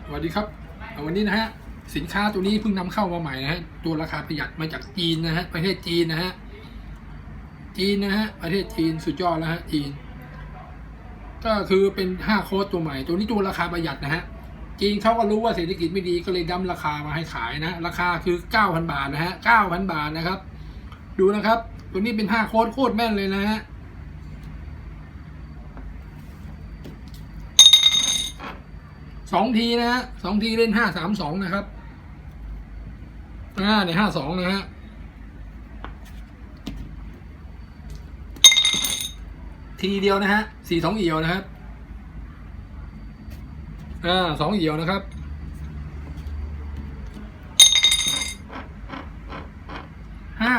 สวัสดีครับวันนี้นะฮะสินค้าตัวนี้เพิ่งนำเข้ามาใหม่นะฮะตัวราคาประหยัดมาจากจีนนะฮะประเทศจีนนะฮะประเทศจีนสุดยอดแล้วฮะจีนก็คือเป็น5 โค้ดตัวใหม่ตัวนี้ตัวราคาประหยัดนะฮะจีนเขาก็รู้ว่าเศรษฐกิจไม่ดีก็เลยดั้มราคามาให้ขายนะราคาคือ 9,000 บาทนะฮะ 9,000 บาทนะครับดูนะครับตัวนี้เป็น5 โค้ดโคตรแม่นเลยนะฮะ2 ทีนะฮะ2 ทีเล่น5-3-2นะครับใน52นะฮะทีเดียวนะฮะ4-2 เอี่ยวนะครับ2 เอี่ยวนะครับ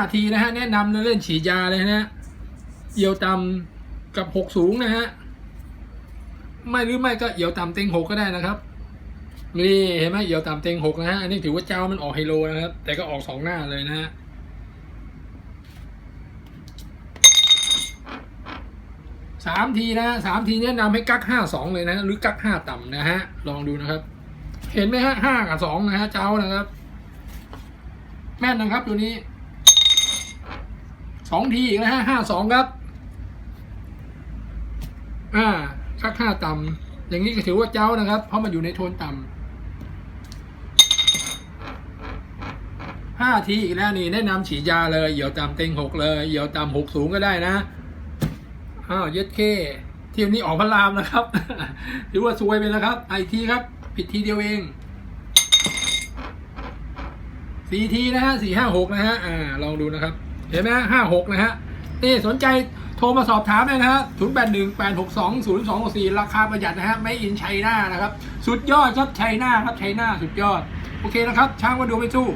5 ทีนะฮะแนะนำเล่นฉีดยาเลยนะเอี่ยวต่ำกับ6 สูงนะฮะไม่หรือไม่ก็เอี่ยวต่ำเต็ง6ก็ได้นะครับนี่เห็นไหมเอี่ยวต่ำเต็ง6นะฮะอันนี้ถือว่าเจ้ามันออกไฮโลนะครับแต่ก็ออก2 หน้าเลยนะฮะ3 ทีนะ3 ทีแนะนำให้กัก5-2เลยนะหรือกัก5 ต่ำนะฮะลองดูนะครับเห็นไหมฮะ5 กับ 2นะฮะเจ้านะครับแม่นนะครับตัวนี้2 ทีอีกนะฮะ5-2ครับกัก5 ต่ำอย่างนี้ก็ถือว่าเจ้านะครับเพราะมันอยู่ในโทนต่ำ5 ทีอีกแล้วนี่แนะนำฉีดยาเลยเหี่ยวต่ำเต็ง6เลยเหี่ยวต่ำ6 สูงก็ได้นะเย็ดเคทีมนี้ออกพระรามนะครับ ถือว่าซวยไปแล้วครับไอทีครับผิดทีเดียวเอง4 ทีนะฮะ4-5-6นะฮะลองดูนะครับเห็นไหม5-6นะฮะนี่สนใจโทรมาสอบถามเลยนะฮะ0818620264ราคาประหยัดนะฮะไม่อินไชน่านะครับสุดยอดครับไชน่าครับไชน่าสุดยอดโอเคนะครับช้างว่าดูไม่สู้